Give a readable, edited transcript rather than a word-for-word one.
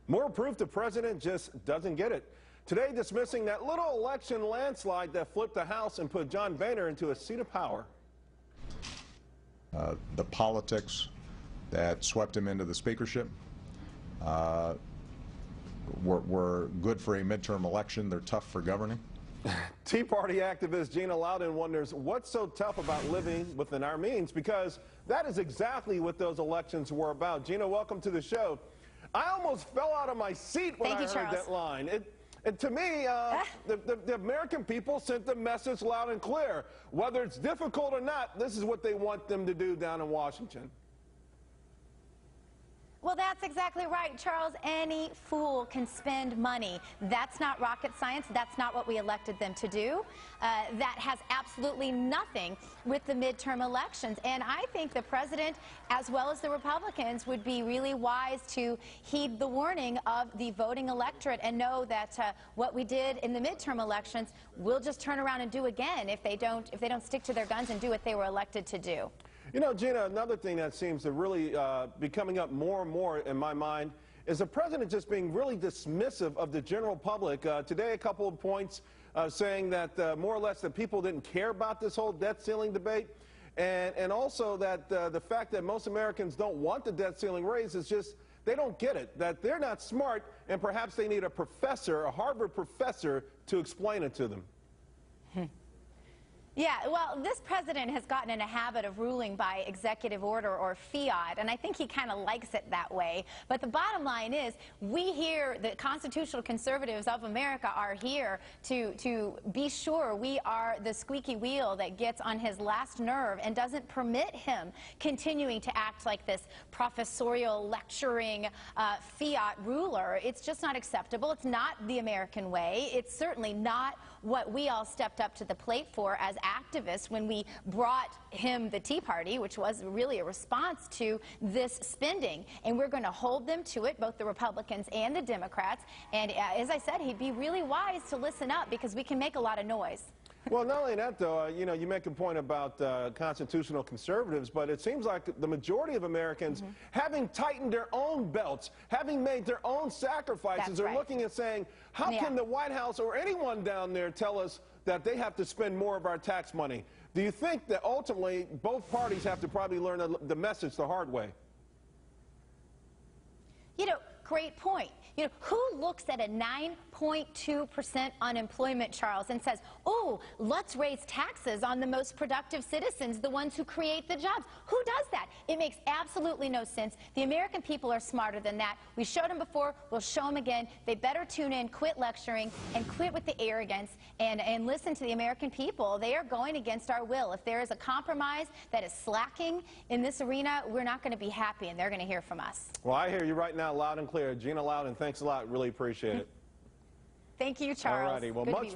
More proof the president just doesn't get it. Today, dismissing that little election landslide that flipped the House and put John Boehner into a seat of power. The politics that swept him into the speakership were good for a midterm election. They're tough for governing. Tea Party activist Gina Loudon wonders what's so tough about living within our means, because that is exactly what those elections were about. Gina, welcome to the show. I almost fell out of my seat when I heard that line. And to me, the American people sent the message loud and clear. Whether it's difficult or not, this is what they want them to do down in Washington. Well, that's exactly right, Charles. Any fool can spend money. That's not rocket science. That's not what we elected them to do. That has absolutely nothing with the midterm elections. And I think the president, as well as the Republicans, would be really wise to heed the warning of the voting electorate and know that what we did in the midterm elections, we'll just turn around and do again if they don't stick to their guns and do what they were elected to do. You know, Gina, another thing that seems to really be coming up more and more in my mind is the president just being really dismissive of the general public. Today, a couple of points saying that more or less that people didn't care about this whole debt ceiling debate, and also that the fact that most Americans don't want the debt ceiling raised is just they don't get it, that they're not smart, and perhaps they need a professor, a Harvard professor, to explain it to them. Yeah, well, this president has gotten in a habit of ruling by executive order or fiat, and I think he kind of likes it that way. But the bottom line is, we here, the constitutional conservatives of America, are here to be sure we are the squeaky wheel that gets on his last nerve and doesn't permit him continuing to act like this professorial, lecturing fiat ruler. It's just not acceptable. It's not the American way. It's certainly not what we all stepped up to the plate for as activists when we brought him the Tea Party, which was really a response to this spending. And we're going to hold them to it, both the Republicans and the Democrats. And as I said, he'd be really wise to listen up, because we can make a lot of noise. Well, not only that, though, you know, you make a point about constitutional conservatives, but it seems like the majority of Americans, having tightened their own belts, having made their own sacrifices, are looking and saying, how can the White House or anyone down there tell us that they have to spend more of our tax money? Do you think that ultimately both parties have to probably learn the message the hard way? You know, great point. You know, who looks at a 9.2% unemployment, Charles, and says, oh, let's raise taxes on the most productive citizens, the ones who create the jobs? Who does that? It makes absolutely no sense. The American people are smarter than that. We showed them before. We'll show them again. They better tune in, quit lecturing, and quit with the arrogance, and listen to the American people. They are going against our will. If there is a compromise that is slacking in this arena, we're not going to be happy, and they're going to hear from us. Well, I hear you right now loud and clear. Gina Loudon, thanks a lot. Really appreciate it. Thank you, Charles. All righty. Well, much